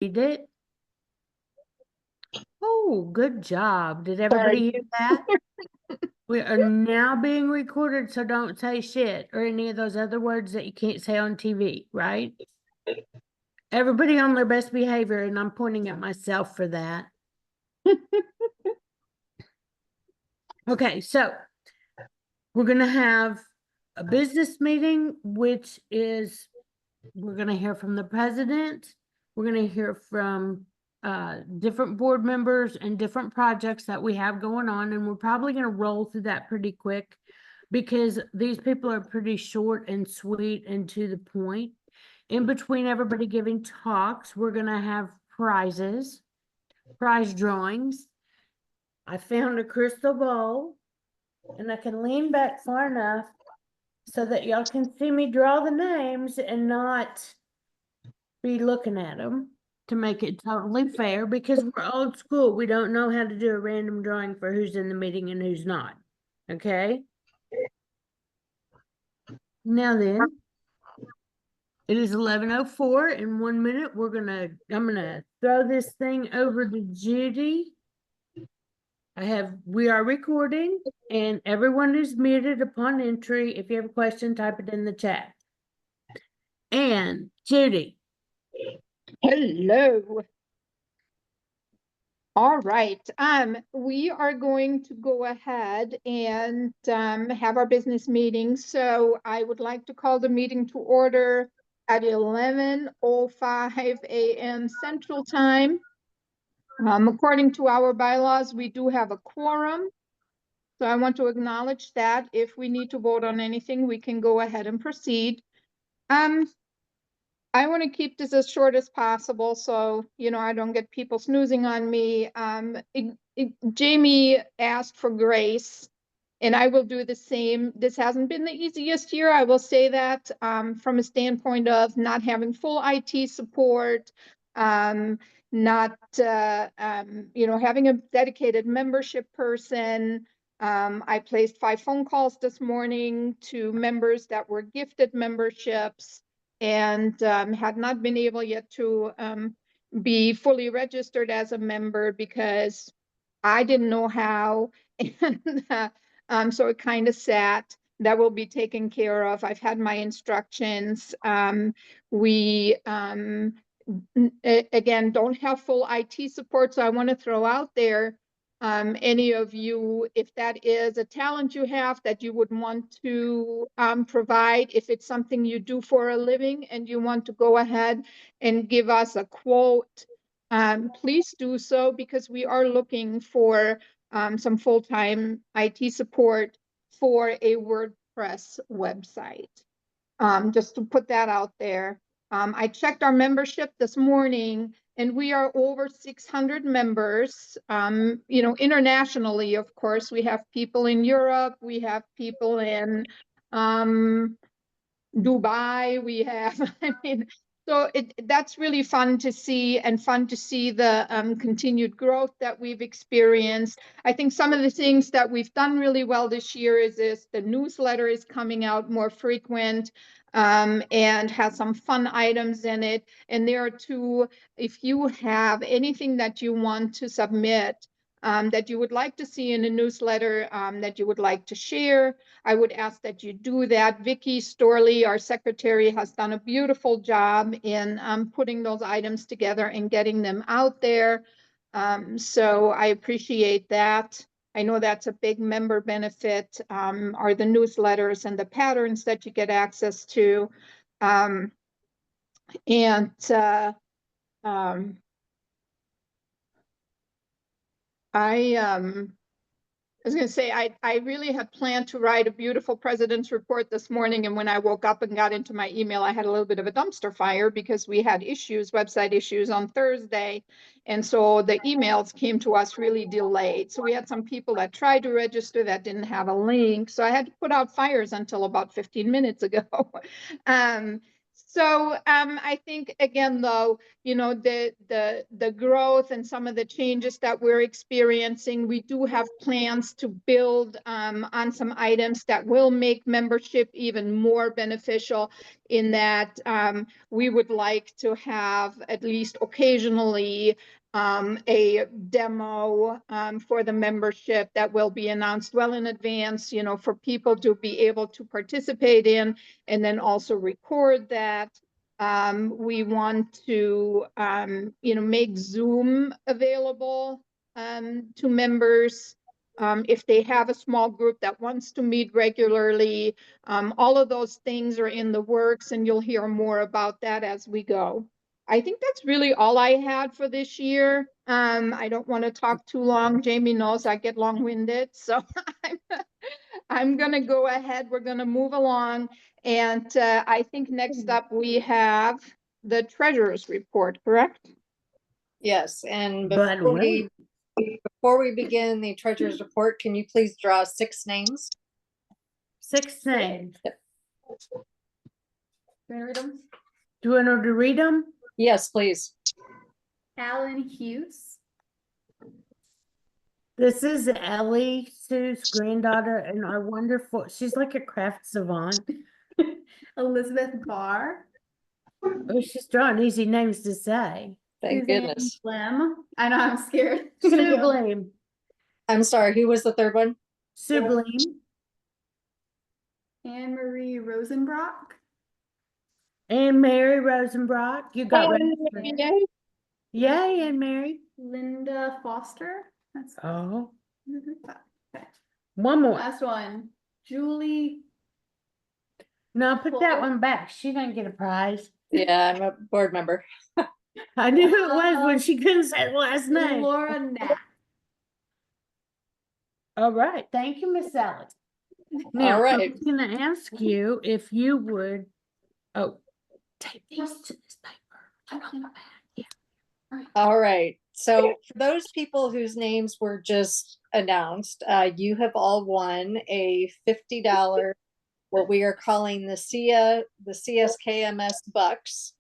read it? Oh, good job. Did Sorry. everybody hear that? We are now being recorded, so don't say shit or any of those other words that you can't say on TV, right? Everybody on their best behavior, and I'm pointing at myself for that. Okay, so we're gonna have a business meeting, which is we're gonna hear from the president. We're gonna hear from different board members and different projects that we have going on, and we're probably gonna roll through that pretty quick because these people are pretty short and sweet and to the point. In between everybody giving talks, we're gonna have prizes, prize drawings. I found a crystal ball, and I can lean back far enough so that y'all can see me draw the names and not be looking at them to make it totally fair because we're old school. We don't know how to do a random drawing for who's in the meeting and who's not. Okay. Now then, it is 11:04. In 1 minute, I'm gonna throw this thing over to Judy. We are recording and everyone is muted upon entry. If you have a question, type it in the chat. And Judy. Hello. All right. We are going to go ahead and have our business meeting. So I would like to call the meeting to order at 11:05 a.m. Central Time. According to our bylaws, we do have a quorum. So I want to acknowledge that. If we need to vote on anything, we can go ahead and proceed. I want to keep this as short as possible so, I don't get people snoozing on me. Jamie asked for grace, and I will do the same. This hasn't been the easiest year, I will say that, from a standpoint of not having full IT support, not, having a dedicated membership person. I placed 5 phone calls this morning to members that were gifted memberships and had not been able yet to be fully registered as a member because I didn't know how. And so it kind of sat. That will be taken care of. I've had my instructions. We, again, don't have full IT support, so I want to throw out there any of you, if that is a talent you have that you would want to provide, if it's something you do for a living and you want to go ahead and give us a quote, please do so because we are looking for some full-time IT support for a WordPress website. Just to put that out there. I checked our membership this morning and we are over 600 members. Internationally, of course, we have people in Europe, we have people in Dubai, we have, so that's really fun to see and fun to see the continued growth that we've experienced. I think some of the things that we've done really well this year is the newsletter is coming out more frequent and has some fun items in it. And there are 2, if you have anything that you want to submit that you would like to see in a newsletter that you would like to share, I would ask that you do that. Vicki Storley, our secretary, has done a beautiful job in putting those items together and getting them out there. So I appreciate that. I know that's a big member benefit, are the newsletters and the patterns that you get access to. I was going to say, I really had planned to write a beautiful president's report this morning. And when I woke up and got into my email, I had a little bit of a dumpster fire because we had website issues on Thursday. And so the emails came to us really delayed. So we had some people that tried to register that didn't have a link. So I had to put out fires until about 15 minutes ago. So I think again, though, you know, the growth and some of the changes that we're experiencing, we do have plans to build on some items that will make membership even more beneficial. In that we would like to have at least occasionally a demo for the membership that will be announced well in advance, you know, for people to be able to participate in, and then also record that. We want to, you know, make Zoom available to members if they have a small group that wants to meet regularly. All of those things are in the works, and you'll hear more about that as we go. I think that's really all I had for this year. I don't want to talk too long. Jamie knows I get long-winded, so I'm going to go ahead. We're going to move along. And I think next up we have the treasurer's report, correct? Yes, and But wait, before we begin the treasurer's report, can you please draw 6 names? 6 names. Yep. Do you want to read them? Do you want to read them? Yes, please. Alan Hughes, This is Ellie, Sue's granddaughter, and our wonderful, she's like a craft savant. Elizabeth Barr, Oh, she's drawing easy names to say. Thank Suzanne goodness. Slim. I know, I'm scared. Sublime. I'm sorry, who was the third one? Sublime. Anne Marie Rosenbrock, And Mary Rosenbrock. You got registered. Yay. Yay, and Mary. Linda Foster. That's Oh, okay. one more. Last one, Julie. No, put that Chloe? one back. She didn't get a prize. Yeah, I'm a board member. I knew who it was when she couldn't say the last name. Laura Knapp. All right. Thank you, Miss Ellie. Now, All I right. was gonna ask you if you would, oh, take these to this paper. Put on the back. Yeah. All right. So for those people whose names were just announced, you have all won a $50, what we are calling the CSKMS bucks.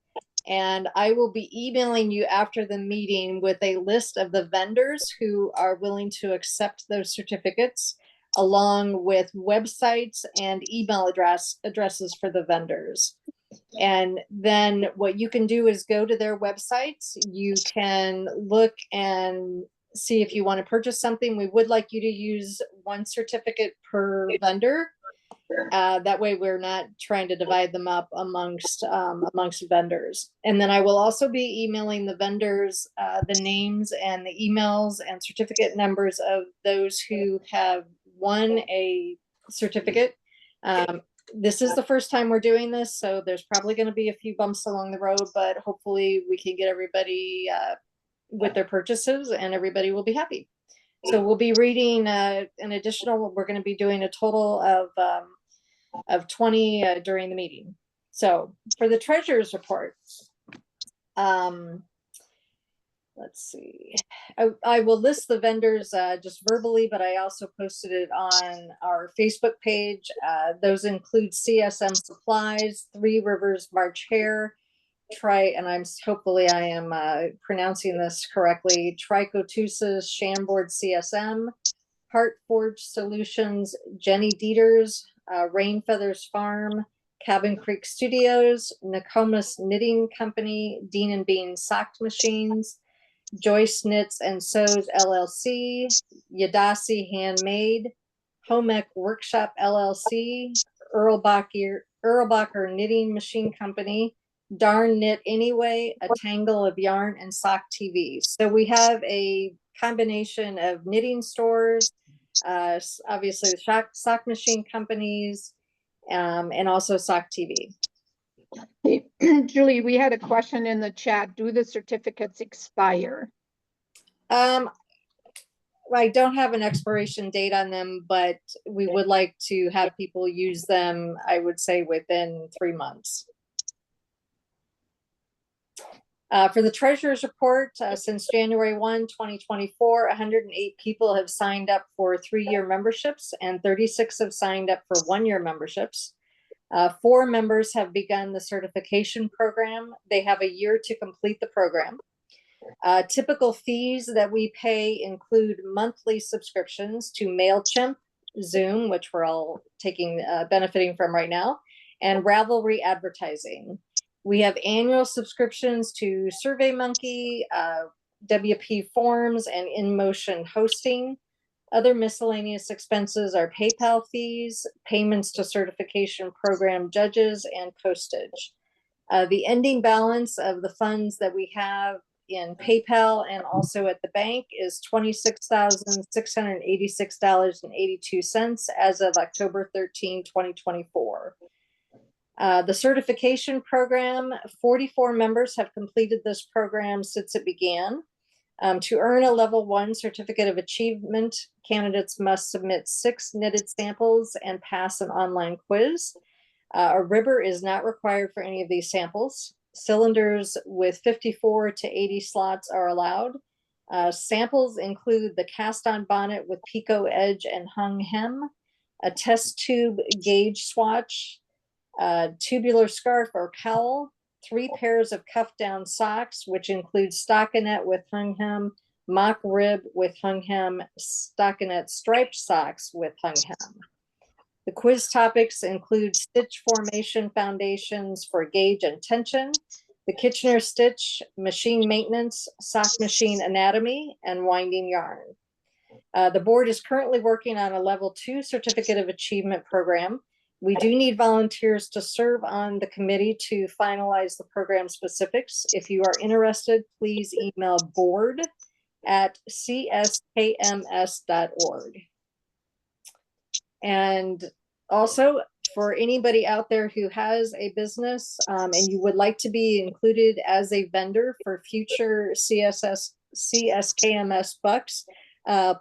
And I will be emailing you after the meeting with a list of the vendors who are willing to accept those certificates, along with websites and email addresses for the vendors. And then what you can do is go to their websites. You can look and see if you want to purchase something. We would like you to use 1 certificate per vendor. That way we're not trying to divide them up amongst vendors. And then I will also be emailing the vendors the names and the emails and certificate numbers of those who have won a certificate. This is the first time we're doing this, so there's probably going to be a few bumps along the road, but hopefully we can get everybody with their purchases and everybody will be happy. So we'll be reading an additional, we're going to be doing a total of 20 during the meeting. So for the treasurer's report, let's see, I will list the vendors just verbally, but I also posted it on our Facebook page. Those include CSM Supplies, Three Rivers March Hair, and hopefully I am pronouncing this correctly, Tricotusas Shamboard CSM, Heart Forge Solutions, Jenny Dieters, Rain Feathers Farm, Cabin Creek Studios, Nokomis Knitting Company, Dean and Bean Sock Machines, Joyce Knits and Sews LLC, Yadasi Handmade, Home Ec Workshop LLC, Erlbacher Knitting Machine Company, Darn Knit Anyway, A Tangle of Yarn, and Sock TV. So we have a combination of knitting stores, obviously the sock machine companies, and also Sock TV. Julie, we had a question in the chat. Do the certificates expire? I don't have an expiration date on them, but we would like to have people use them, I would say, within 3 months. For the treasurer's report, since January 1, 2024, 108 people have signed up for 3-year memberships and 36 have signed up for 1-year memberships. 4 members have begun the certification program. They have a year to complete the program. Typical fees that we pay include monthly subscriptions to MailChimp, Zoom, which we're all benefiting from right now, and Ravelry advertising. We have annual subscriptions to SurveyMonkey, WP Forms, and InMotion hosting. Other miscellaneous expenses are PayPal fees, payments to certification program judges, and postage. The ending balance of the funds that we have in PayPal and also at the bank is $26,686.82 as of October 13, 2024. The certification program, 44 members have completed this program since it began. To earn a level 1 certificate of achievement, candidates must submit 6 knitted samples and pass an online quiz. A ribber is not required for any of these samples. Cylinders with 54 to 80 slots are allowed. Samples include the cast-on bonnet with picot edge and hung hem, a test tube gauge swatch, tubular scarf or cowl, 3 pairs of cuff-down socks, which include stockinette with hung hem, mock rib with hung hem, stockinette striped socks with hung hem. The quiz topics include stitch formation foundations for gauge and tension, the Kitchener stitch, machine maintenance, sock machine anatomy, and winding yarn. The board is currently working on a level 2 certificate of achievement program. We do need volunteers to serve on the committee to finalize the program specifics. If you are interested, please email board@cskms.org. And also, for anybody out there who has a business and you would like to be included as a vendor for future CSKMS bucks,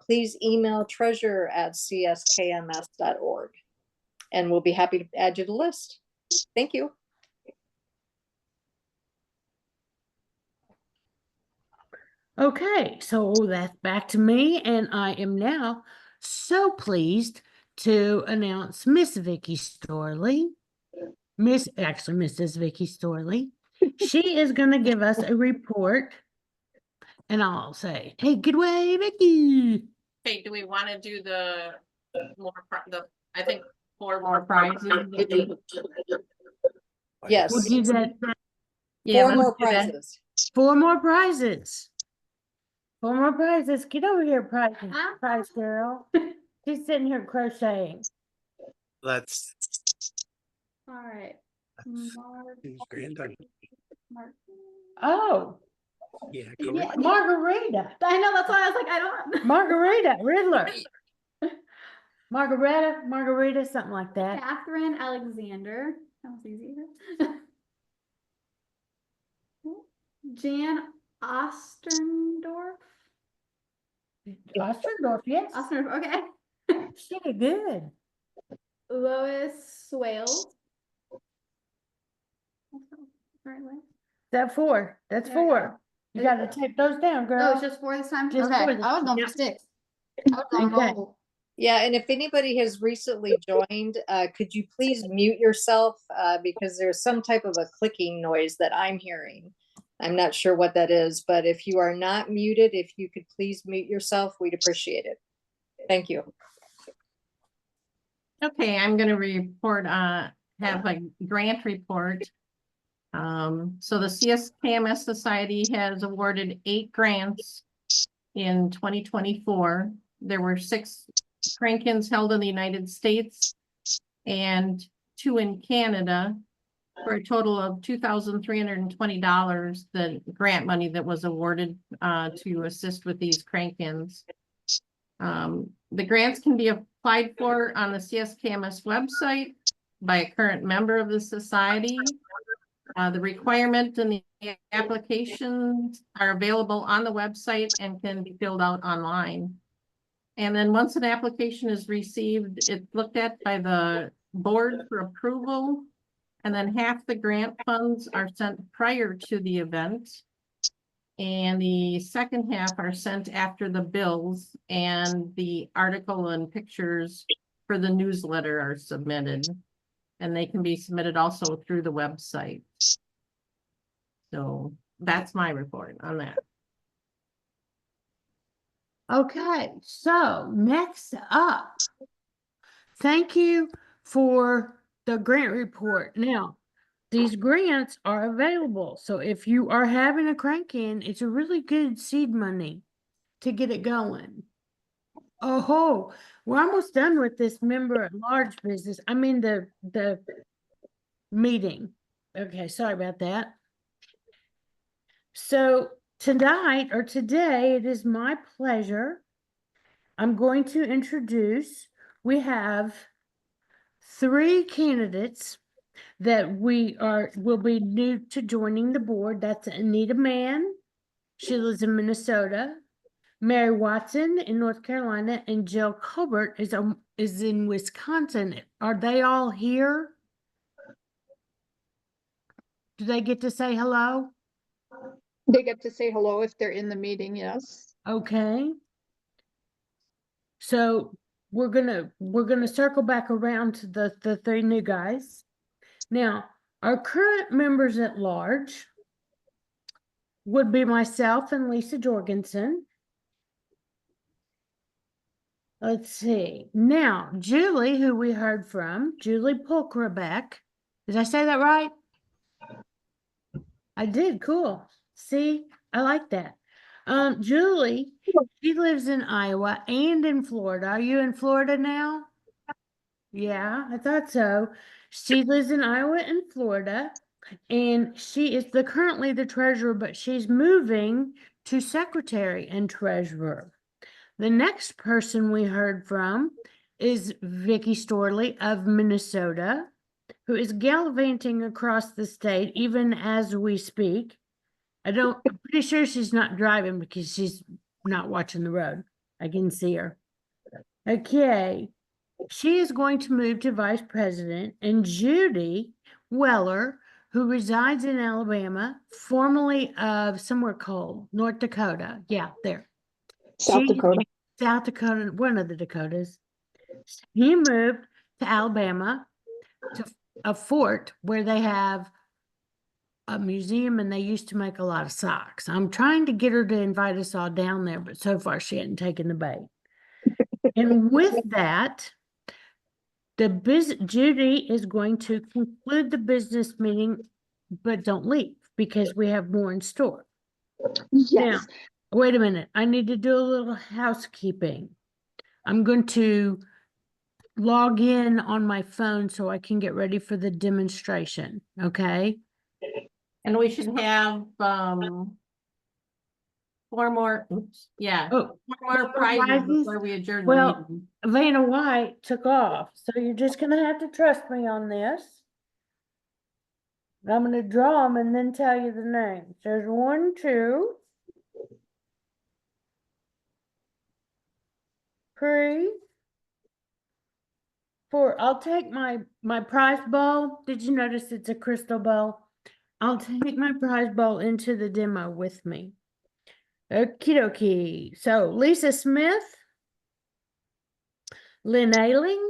please email treasurer@cskms.org. And we'll be happy to add you to the list. Thank you. Okay, so that's back to me, and I am now so pleased to announce Miss Vicky Storley. Mrs. Vicky Storley. She is going to give us a report, and I'll say, "Take it away, Vicky." Okay, do we want to do I think 4 more prizes? Yes. We'll do that. 4 let's more do that. prizes. 4 more prizes. 4 more prizes. Get over here, prize girl. She's sitting here crocheting. Let's All right. granddaughter. Oh, Yeah, Yeah, Margarita. I know, that's why I was like, I don't. Margarita, Riddler. Margarita, something like that. Catherine Alexander. That was easy. Jan Osterndorf. Ostrendorf, yes. Osterndorf, okay. She did good. Lois Swales. Right way. That's 4. That's There we 4. go. You gotta take those down, girl. Oh, it's just 4 this time? Just Okay, 4 this I was time. going for 6. I was going Okay. gold. Yeah, and if anybody has recently joined, could you please mute yourself because there's some type of a clicking noise that I'm hearing. I'm not sure what that is, but if you are not muted, if you could please mute yourself, we'd appreciate it. Thank you. Okay, I'm going to have a grant report. So the CSKMS Society has awarded 8 grants in 2024. There were 6 crank-ins held in the United States and 2 in Canada for a total of $2,320, the grant money that was awarded to assist with these crank-ins. The grants can be applied for on the CSKMS website by a current member of the society. The requirement and the applications are available on the website and can be filled out online. And then once an application is received, it's looked at by the board for approval. And then half the grant funds are sent prior to the event. And the second half are sent after the bills and the article and pictures for the newsletter are submitted. And they can be submitted also through the website. So that's my report on that. Okay, so next up, thank you for the grant report. Now, these grants are available. So if you are having a crank-in, it's a really good seed money to get it going. Oh, we're almost done with this member at large business. I mean, the meeting. Okay, sorry about that. So tonight or today, it is my pleasure. I'm going to introduce, we have 3 candidates that will be new to joining the board. That's Anita Mann. She lives in Minnesota. Mary Watson in North Carolina, and Jill Colbert is in Wisconsin. Are they all here? Do they get to say hello? They get to say hello if they're in the meeting, yes. Okay. So we're gonna circle back around to the 3 new guys. Now, our current members at large would be myself and Lisa Jorgensen. Let's see. Now, Julie, who we heard from, Julie Polkrabeck. Did I say that right? I did. Cool. See, I like that. Julie, she lives in Iowa and in Florida. Are you in Florida now? Yeah, I thought so. She lives in Iowa and Florida, and she is currently the treasurer, but she's moving to secretary and treasurer. The next person we heard from is Vicky Storley of Minnesota, who is gallivanting across the state even as we speak. I'm pretty sure she's not driving because she's not watching the road. I can see her. Okay. She is going to move to vice president, and Judy Weller, who resides in Alabama, formerly of somewhere called North Dakota. Yeah, there. South Dakota. South Dakota, one of the Dakotas. He moved to Alabama to a fort where they have a museum and they used to make a lot of socks. I'm trying to get her to invite us all down there, but so far she hadn't taken the bait. And with that, Judy is going to conclude the business meeting, but don't leave because we have more in store. Yes. Wait a minute. I need to do a little housekeeping. I'm going to log in on my phone so I can get ready for the demonstration. Okay. And we should have, 4 more, yeah, Oh, 4 more prizes before we adjourn the well, meeting. Vanna White took off, so you're just gonna have to trust me on this. I'm gonna draw them and then tell you the names. There's 1, 2, 3, 4. I'll take my prize ball. Did you notice it's a crystal ball? I'll take my prize ball into the demo with me. Okie dokie. So Lisa Smith, Lynn Ailing,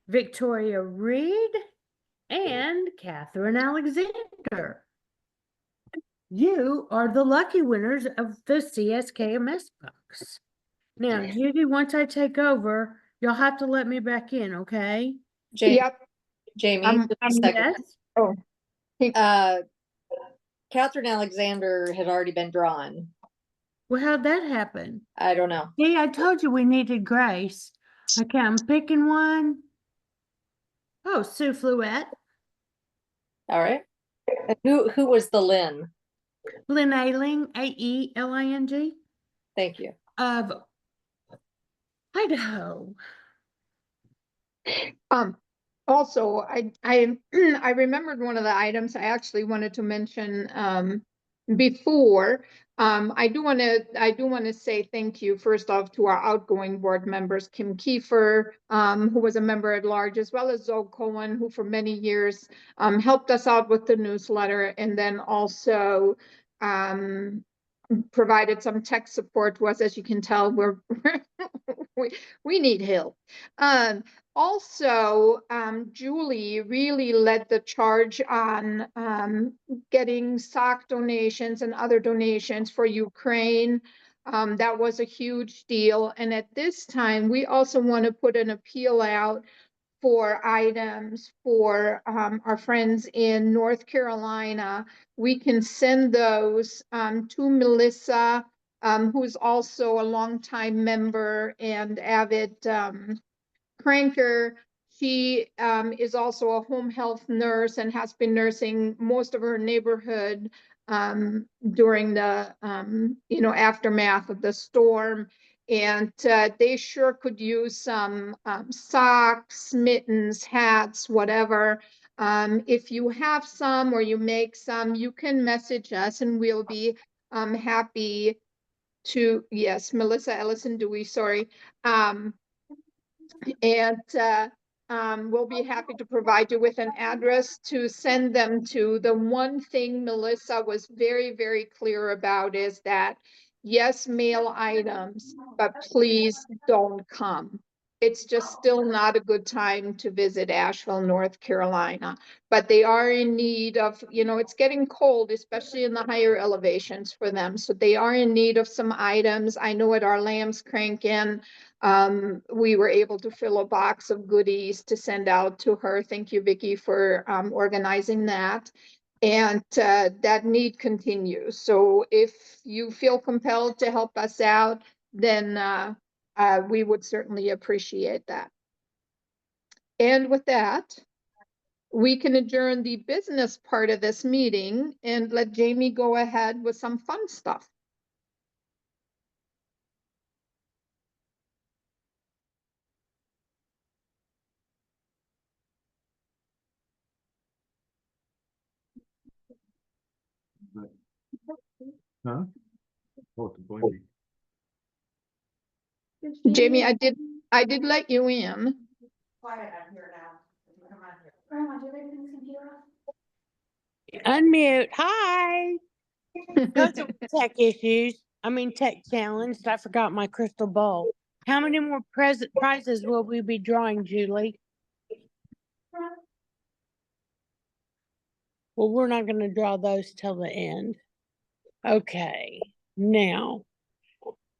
Victoria Reed, and Catherine Alexander. You are the lucky winners of the CSKMS box. Now, Judy, once I take over, you'll have to let me back in, okay? Yep. Jamie, I'm- just a I'm- second. Yes. Catherine Alexander had already been drawn. Well, how'd that happen? I don't know. See, I told you we needed Grace. Okay, I'm picking one. Oh, Sue Fluette, All right. And who was the Lynn? Lynn Ailing, Aeling, Thank you. of Idaho. Also, I I remembered one of the items I actually wanted to mention before. I do want to say thank you first off to our outgoing board members, Kim Kiefer, who was a member at large, as well as Zoe Cohen, who for many years helped us out with the newsletter, and then also provided some tech support to us. As you can tell, we're we need help. Also, Julie really led the charge on getting sock donations and other donations for Ukraine. That was a huge deal. And at this time, we also want to put an appeal out for items for our friends in North Carolina. We can send those to Melissa, who's also a longtime member and avid cranker. She is also a home health nurse and has been nursing most of her neighborhood during the aftermath of the storm. And they sure could use some socks, mittens, hats, whatever. If you have some or you make some, you can message us and we'll be happy to, yes, Melissa Ellison Dewey, sorry. And we'll be happy to provide you with an address to send them to. The one thing Melissa was very, very clear about is that, yes, mail items, but please don't come. It's just still not a good time to visit Asheville, North Carolina, but they are in need of, it's getting cold, especially in the higher elevations for them. So they are in need of some items. I know at our Lamb's Crank-In, we were able to fill a box of goodies to send out to her. Thank you, Vicki, for organizing that. And that need continues. So if you feel compelled to help us out, then we would certainly appreciate that. And with that, we can adjourn the business part of this meeting and let Jamie go ahead with some fun stuff. Huh? Oh, to join me. Jamie, I did let you in. Quiet out here now. Come on here. Grandma, do they turn this computer off? Unmute. Hi. Those are tech issues. I mean, tech challenged. I forgot my crystal ball. How many more prizes will we be drawing, Julie? Well, we're not going to draw those till the end. Okay. Now,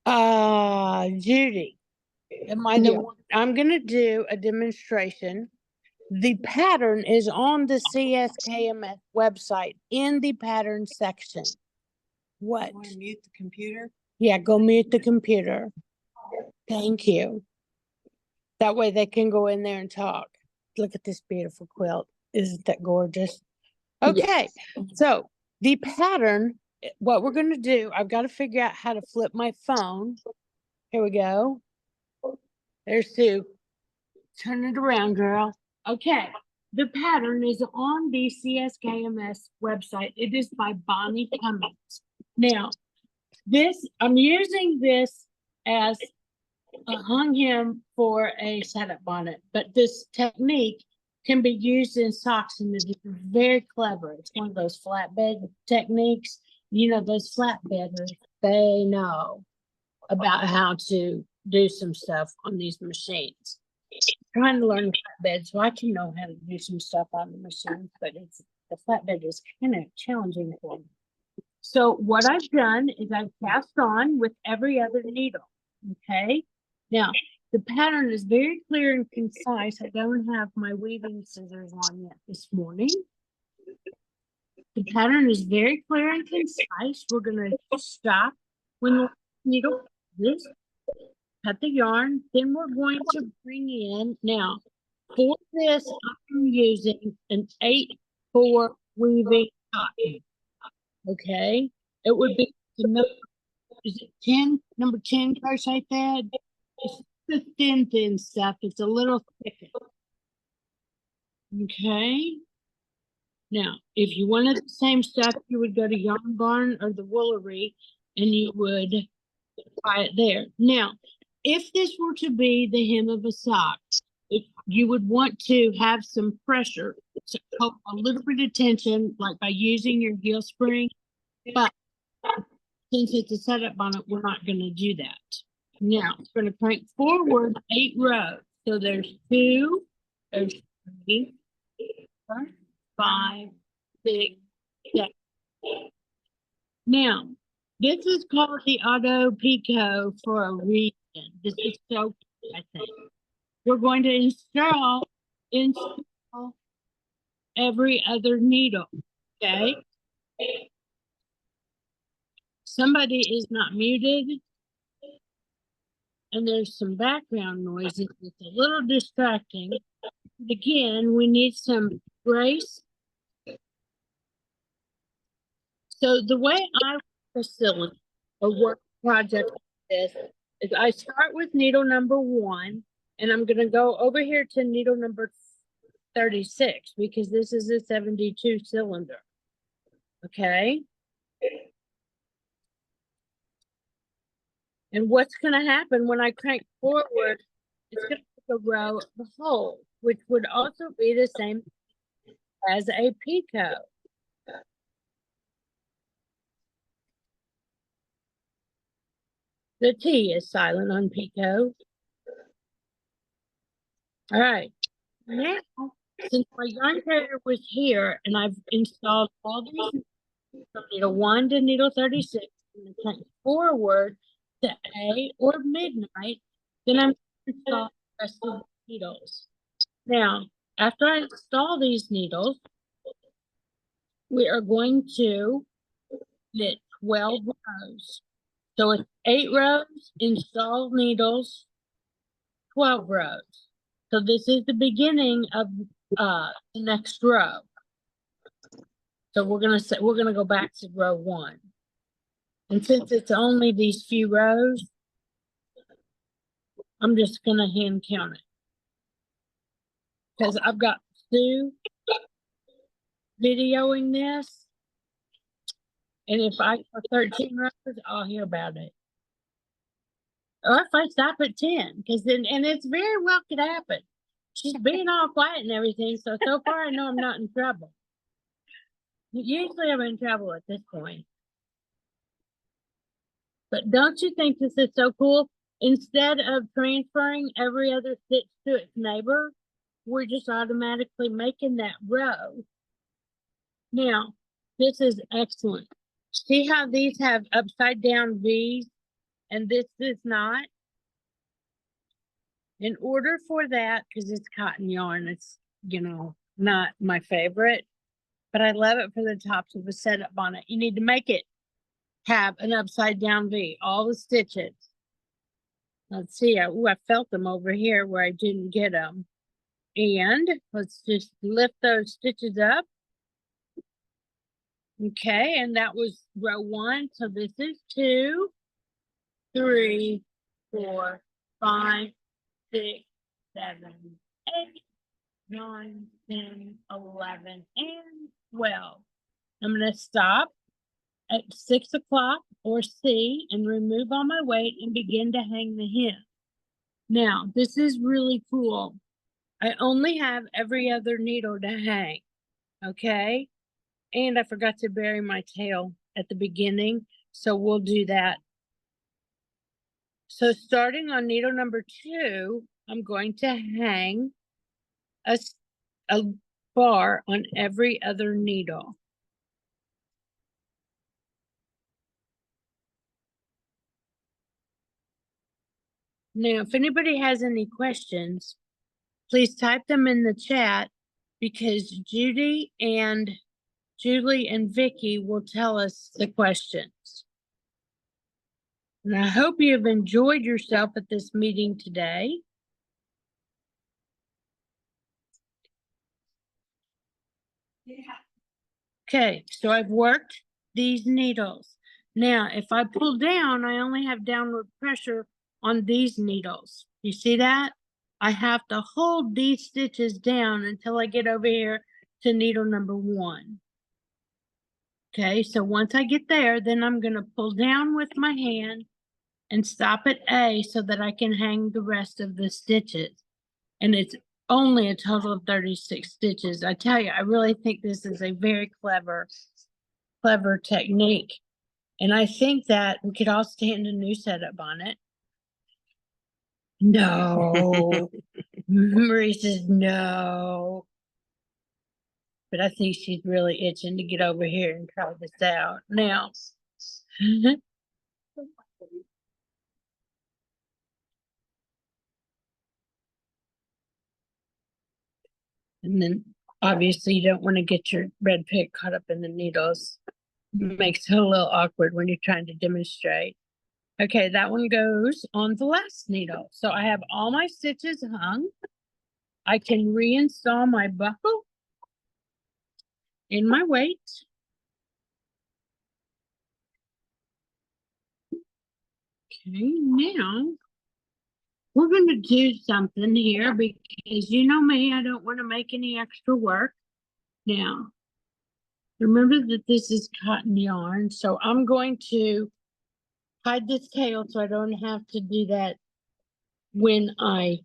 Judy, am I the Yeah. one? I'm going to do a demonstration. The pattern is on the CSKMS website in the pattern section. What? Want to mute the computer? Yeah, go mute the computer. Thank you. That way they can go in there and talk. Look at this beautiful quilt. Isn't that gorgeous? Okay, so the pattern, what we're going to do, I've got to figure out how to flip my phone. Here we go. There's Sue. Turn it around, girl. Okay, the pattern is on the CSKMS website. It is by Bonnie Cummings. Now, I'm using this as a hung hem for a setup bonnet, but this technique can be used in socks and it's very clever. It's one of those flatbed techniques. Those flatbedders, they know about how to do some stuff on these machines. I'm trying to learn flatbed so I can know how to do some stuff on the machines, but the flatbed is kind of challenging for me. So what I've done is I've cast on with every other needle. Okay. Now, the pattern is very clear and concise. I don't have my weaving scissors on yet this morning. The pattern is very clear and concise. We're going to stop when the needle this, cut the yarn. Then we're going to bring in, now, for this, I'm using an 8/4 weaving cotton. Okay. It would be the number, is it 10? Number 10 crochet thread? It's the thin stuff. It's a little thicker. Okay. Now, if you wanted the same stuff, you would go to Yarn Barn or the Woolery and you would buy it there. Now, if this were to be the hem of a sock, you would want to have some pressure, so a little bit of tension, like by using your heel spring. But since it's a setup bonnet, we're not going to do that. Now, it's gonna crank forward 8 rows. So there's 2, there's 3, 4, 5, 6, 7. Now, this is called the auto pico for a reason. This is so, I think. We're going to install every other needle, okay? Somebody is not muted. And there's some background noises. It's a little distracting. Again, we need some grace. So the way I facilitate a work project like this is I start with needle number 1, and I'm gonna go over here to needle number 36 because this is a 72 cylinder. Okay. And what's gonna happen when I crank forward, it's gonna make a row of the hole, which would also be the same as a pico. The T is silent on pico. All right. Now, since my yarn carrier was here and I've installed all these from needle 1 to needle 36 and then crank forward to A or midnight, then I'm going to install the rest of the needles. Now, after I install these needles, we are going to knit 12 rows. So it's 8 rows, install needles, 12 rows. So this is the beginning of the next row. So we're gonna go back to row 1. And since it's only these few rows, I'm just gonna hand count it. Because I've got Sue videoing this. And if I go 13 rows, I'll hear about it. Or if I stop at 10, because then, and it's very well could happen. She's being all quiet and everything, so far I know I'm not in trouble. Usually I'm in trouble at this point. But don't you think this is so cool? Instead of transferring every other stitch to its neighbor, we're just automatically making that row. Now, this is excellent. See how these have upside down V's and this does not? In order for that, because it's cotton yarn, it's, not my favorite, but I love it for the tops of a setup bonnet. You need to make it have an upside down V, all the stitches. Let's see, I felt them over here where I didn't get them. And let's just lift those stitches up. Okay, and that was row 1. So this is 2, 3, 4, 5, 6, 7, 8, 9, 10, 11, and 12. I'm going to stop at 6 o'clock or C and remove all my weight and begin to hang the hem. Now, this is really cool. I only have every other needle to hang, okay? And I forgot to bury my tail at the beginning, so we'll do that. So starting on needle number 2, I'm going to hang a bar on every other needle. Now, if anybody has any questions, please type them in the chat because Julie and Vicky will tell us the questions. And I hope you have enjoyed yourself at this meeting today. Okay, so I've worked these needles. Now, if I pull down, I only have downward pressure on these needles. You see that? I have to hold these stitches down until I get over here to needle number 1. Okay, so once I get there, then I'm going to pull down with my hand and stop at A so that I can hang the rest of the stitches. And it's only a total of 36 stitches. I tell you, I really think this is a very clever technique. And I think that we could all stand a new setup on it. No. Marie says no. But I think she's really itching to get over here and try this out now. And then obviously you don't want to get your red pig caught up in the needles. Makes it a little awkward when you're trying to demonstrate. Okay, that one goes on the last needle. So I have all my stitches hung. I can reinstall my buckle in my weight. Okay, now we're going to do something here because you know me, I don't want to make any extra work. Now, remember that this is cotton yarn, so I'm going to hide this tail so I don't have to do that when there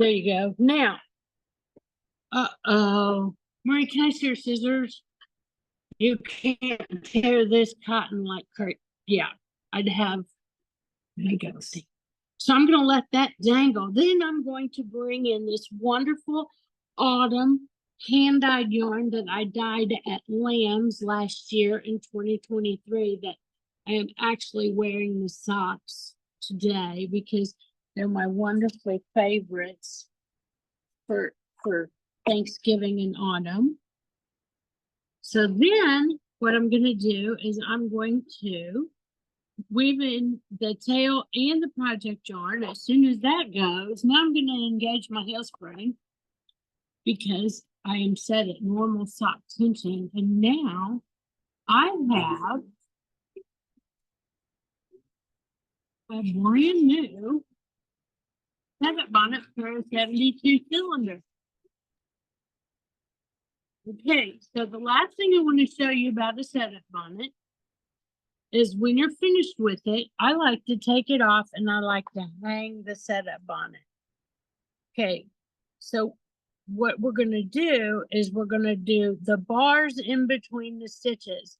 you go. Now, uh-oh. Marie, can I see your scissors? You can't tear this cotton like crazy. Yeah, I'd have, there you go. See. So I'm going to let that dangle. Then I'm going to bring in this wonderful autumn hand-dyed yarn that I dyed at Lamb's last year in 2023 that I am actually wearing the socks today because they're my wonderful favorites for Thanksgiving and autumn. So then what I'm going to do is I'm going to weave in the tail and the project yarn. As soon as that goes, now I'm going to engage my heel spring because I am set at normal sock tension. And now I have a brand new pivot bonnet for a 72 cylinder. Okay, so the last thing I want to show you about a setup bonnet is when you're finished with it, I like to take it off and I like to hang the setup bonnet. Okay, so what we're going to do is we're going to do the bars in between the stitches,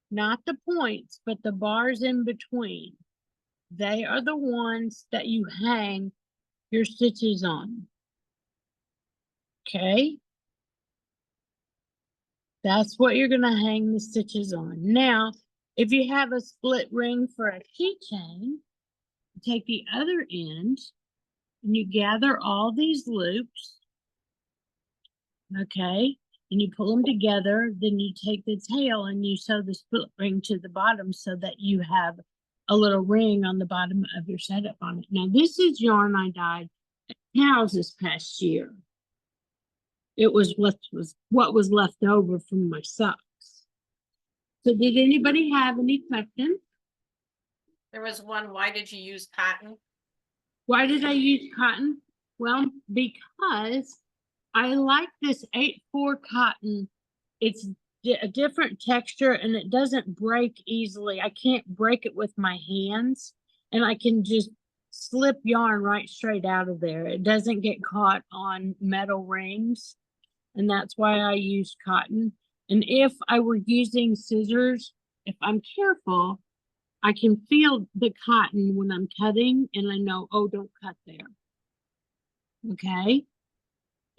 not the points, but the bars in between. They are the ones that you hang your stitches on. Okay. That's what you're going to hang the stitches on. Now, if you have a split ring for a keychain, take the other end and you gather all these loops. Okay. And you pull them together. Then you take the tail and you sew the split ring to the bottom so that you have a little ring on the bottom of your setup on it. Now, this is yarn I dyed at Cows this past year. It was what was left over from my socks. So did anybody have any questions? There was one, why did you use cotton? Why did I use cotton? Well, because I like this 8-4 cotton. It's a different texture and it doesn't break easily. I can't break it with my hands and I can just slip yarn right straight out of there. It doesn't get caught on metal rings. And that's why I use cotton. And if I were using scissors, if I'm careful, I can feel the cotton when I'm cutting and I know, oh, don't cut there. Okay.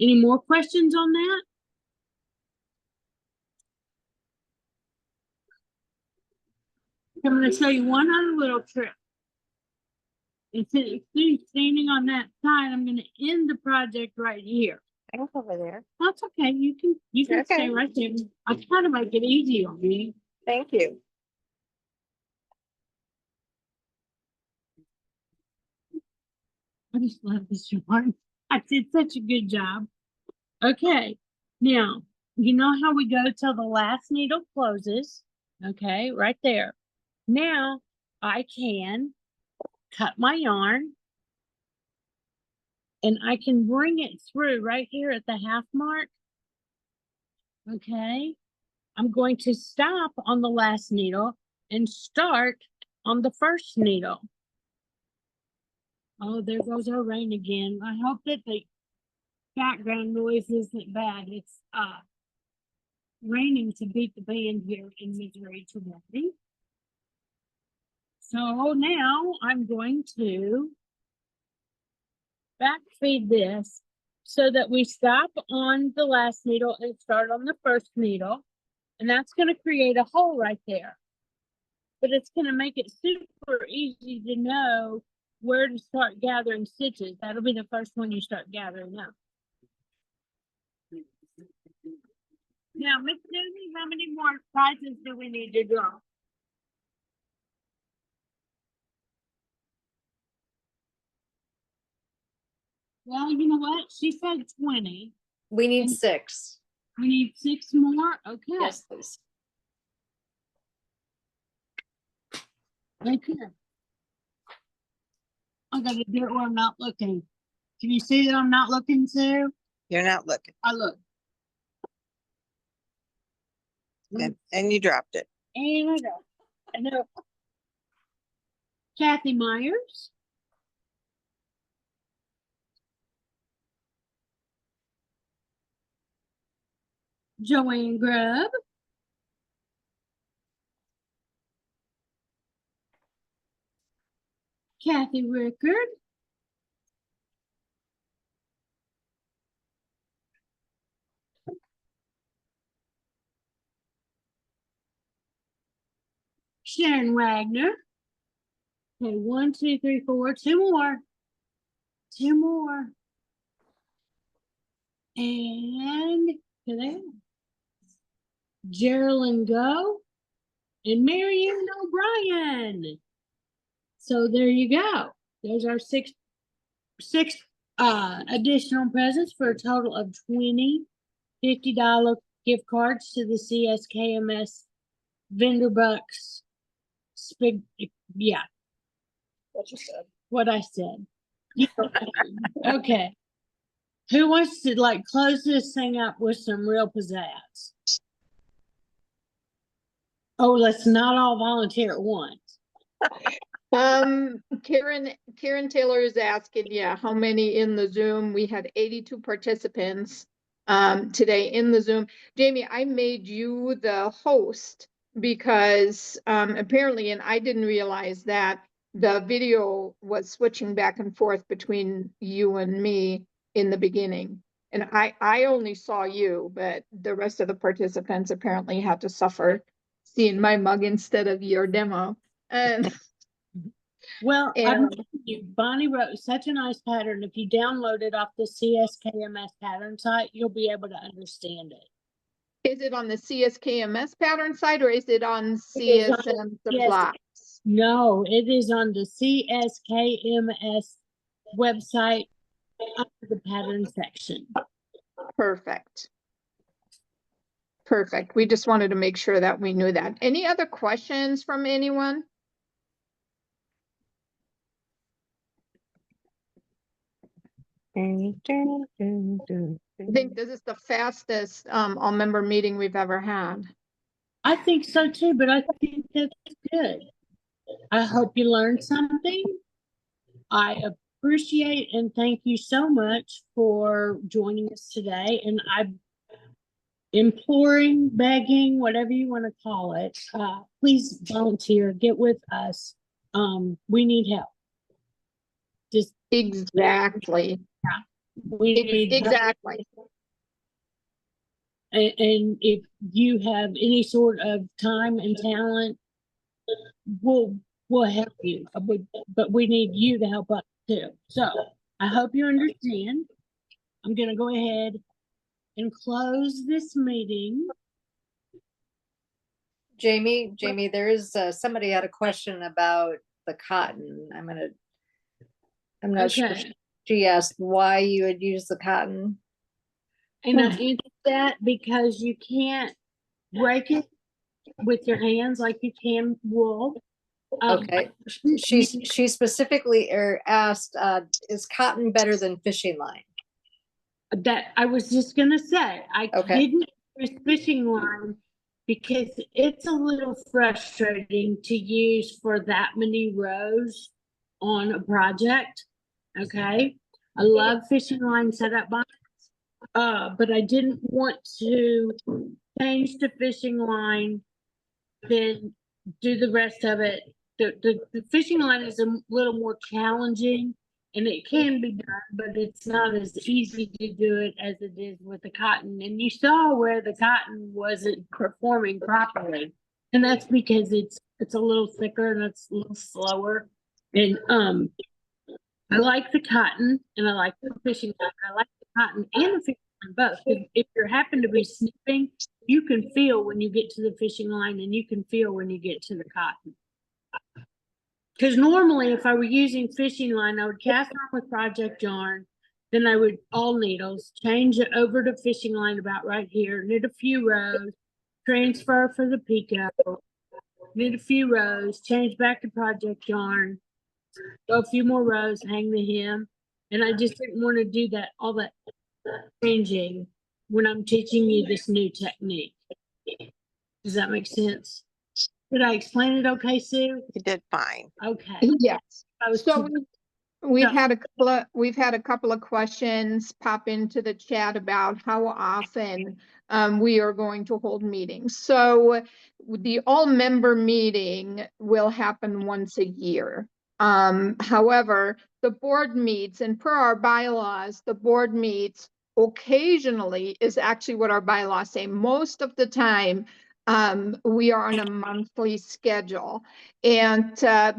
Any more questions on that? I'm going to show you one other little trick. Instead of standing on that side, I'm going to end the project right here. I'm over there. That's okay. You can Okay. stay right there. I try to make it easy on you. Thank you. I just love this yarn. I did such a good job. Okay, now, you know how we go till the last needle closes? Okay, right there. Now, I can cut my yarn and I can bring it through right here at the half mark. Okay, I'm going to stop on the last needle and start on the first needle. Oh, there goes our rain again. I hope that the background noise isn't bad. It's raining to beat the band here in Missouri today. So now I'm going to backfeed this so that we stop on the last needle and start on the first needle. And that's going to create a hole right there. But it's going to make it super easy to know where to start gathering stitches. That'll be the first one you start gathering up. Now, Miss Susie, how many more prizes do we need to draw? Well, you know what? She said 20. We need 6. We need 6 more? Okay. Yes, please. Right here. I gotta do it where I'm not looking. Can you see that I'm not looking, Sue? You're not looking, I look. and you dropped it. And I know. I know. Kathy Myers. Joanne Grubb. Kathy Rickard. Sharon Wagner. Okay, 1, 2, 3, 4, 2 more. 2 more. And there. Geraldine Go and Marianne O'Brien. So there you go. There's our six additional presents for a total of 20 $50 gift cards to the CSKMS vendor bucks. Yeah. What you said. What I said. Okay. Who wants to like close this thing up with some real pizzazz? Oh, let's not all volunteer at once. Karen Taylor is asking, yeah, how many in the Zoom? We had 82 participants today in the Zoom. Jamie, I made you the host because apparently, and I didn't realize that the video was switching back and forth between you and me in the beginning. And I only saw you, but the rest of the participants apparently had to suffer seeing my mug instead of your demo. And Well, I'm And- telling you, Bonnie wrote such a nice pattern. If you download it off the CSKMS pattern site, you'll be able to understand it. is it on the CSKMS pattern site or is it on It is on CSM yes. Supplies? No, it is on the CSKMS website under the pattern section. Perfect. Perfect. We just wanted to make sure that we knew that. Any other questions from anyone? I think this is the fastest all-member meeting we've ever had. I think so too, but I think that's good. I hope you learned something. I appreciate and thank you so much for joining us today. And I'm imploring, begging, whatever you want to call it, please volunteer, get with us. We need help. Just Exactly. we need help. Exactly. And if you have any sort of time and talent, we'll help you. But we need you to help us too. So I hope you understand. I'm gonna go ahead and close this meeting. Jamie, there is somebody had a question about the cotton. I'm not sure. Okay. She asked why you would use the cotton. And I answered that because you can't break it with your hands like you can wool. Okay. She specifically asked, is cotton better than fishing line? That I was just gonna say, I Okay. didn't use fishing line because it's a little frustrating to use for that many rows on a project. Okay, I love fishing line setup box, but I didn't want to change to fishing line, then do the rest of it the fishing line is a little more challenging and it can be done, but it's not as easy to do it as it is with the cotton. And you saw where the cotton wasn't performing properly. And that's because it's a little thicker and it's a little slower. And I like the cotton and I like the fishing line. I like the cotton and the fishing line both. If you happen to be snipping, you can feel when you get to the fishing line and you can feel when you get to the cotton. Because normally if I were using fishing line, I would cast on with project yarn, then I would all needles, change it over to fishing line about right here, knit a few rows, transfer for the picot, knit a few rows, change back to project yarn, go a few more rows, hang the hem. And I just didn't want to do that, all that changing when I'm teaching you this new technique. Does that make sense? Did I explain it okay, Sue? You did fine. Okay. Yes. I was So too- we've Yeah. we've had a couple of questions pop into the chat about how often we are going to hold meetings. So the all member meeting will happen once a year. However, the board meets, and per our bylaws, the board meets occasionally is actually what our bylaws say. Most of the time, we are on a monthly schedule. And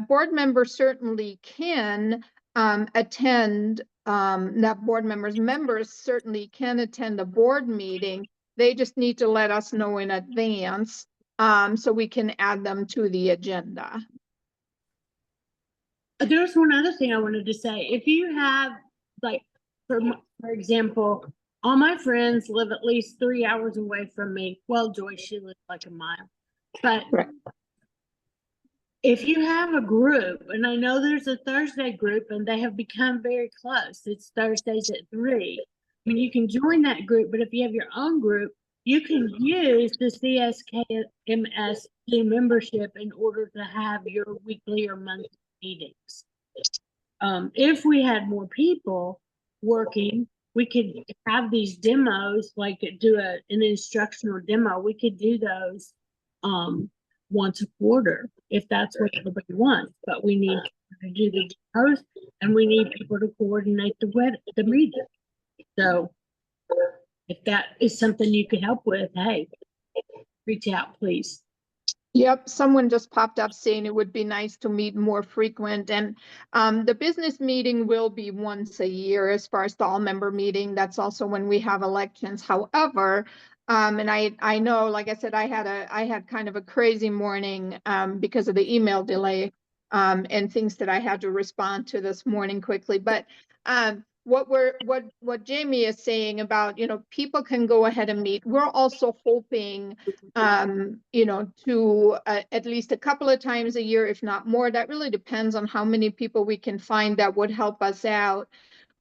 board members certainly can attend, not board members certainly can attend a board meeting. They just need to let us know in advance so we can add them to the agenda. There's one other thing I wanted to say. If you have, like, for example, all my friends live at least 3 hours away from me. Well, Joyce, she lives like a mile. But Right. if you have a group, and I know there's a Thursday group and they have become very close, it's Thursdays at 3. I mean, you can join that group, but if you have your own group, you can use the CSKMS membership in order to have your weekly or monthly meetings. If we had more people working, we could have these demos, like do an instructional demo. We could do those once a quarter if that's what everybody wants. But we need to do the demos and we need people to coordinate the meeting. So if that is something you could help with, hey, reach out, please. Yep, someone just popped up saying it would be nice to meet more frequent, and the business meeting will be once a year as far as the all-member meeting. That's also when we have elections. However, and I know, like I said, I had kind of a crazy morning because of the email delay and things that I had to respond to this morning quickly. But what Jamie is saying about, people can go ahead and meet. We're also hoping to at least a couple of times a year, if not more. That really depends on how many people we can find that would help us out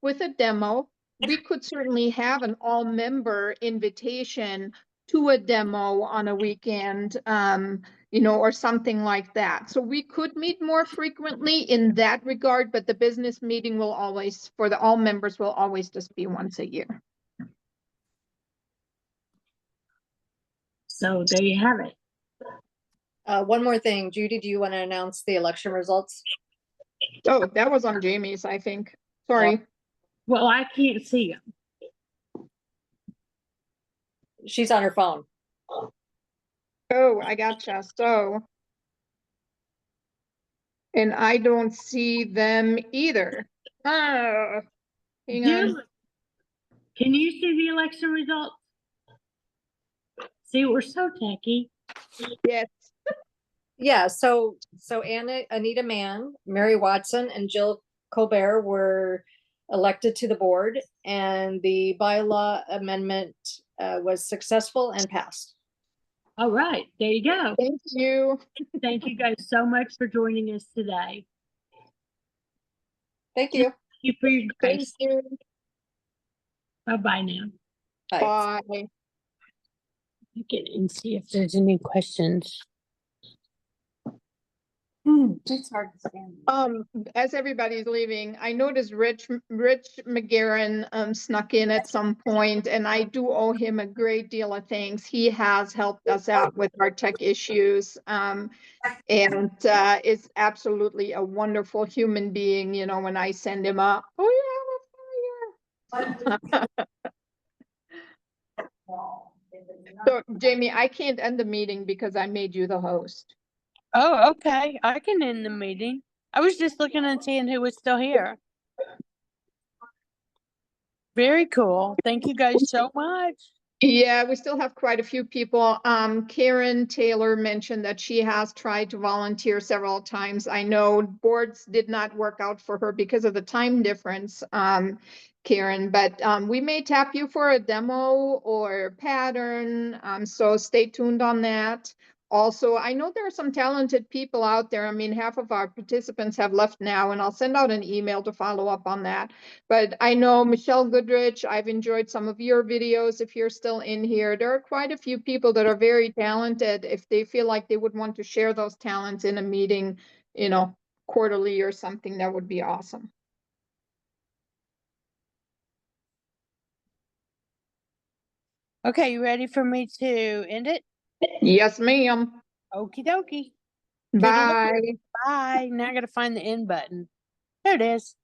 with a demo. We could certainly have an all-member invitation to a demo on a weekend, or something like that. So we could meet more frequently in that regard, but the business meeting will always, for the all members, will always just be once a year. So there you have it. One more thing, Judy, do you want to announce the election results? Oh, that was on Jamie's, I think. Sorry. Well, I can't see them. She's on her phone. Oh, I gotcha. So, and I don't see them either. Oh, hang on. Can you see the election results? See, we're so techy. Yes. Yeah, so Anita Mann, Mary Watson, and Jill Colbert were elected to the board, and the bylaw amendment was successful and passed. All right, there you go. Thank you. Thank you guys so much for joining us today. Thank you. Thank you for your Thank grace. you. Bye-bye now. Bye. Bye. Look at and see if there's any questions. Hmm. It's hard to stand. As everybody's leaving, I noticed Rich McGarren snuck in at some point, and I do owe him a great deal of thanks. He has helped us out with our tech issues, and is absolutely a wonderful human being. You know, when I send him a, oh yeah, so Jamie, I can't end the meeting because I made you the host. Oh, okay. I can end the meeting. I was just looking and seeing who was still here. Very cool. Thank you guys so much. Yeah, we still have quite a few people. Karen Taylor mentioned that she has tried to volunteer several times. I know boards did not work out for her because of the time difference, Karen, but we may tap you for a demo or pattern. So stay tuned on that. Also, I know there are some talented people out there. I mean, half of our participants have left now, and I'll send out an email to follow up on that. But I know Michelle Goodrich, I've enjoyed some of your videos. If you're still in here, there are quite a few people that are very talented. If they feel like they would want to share those talents in a meeting, you know, quarterly or something, that would be awesome. Okay, you ready for me to end it? Yes, ma'am. Okie dokie. Good looking. Bye. Bye. Now I gotta find the end button. There it is.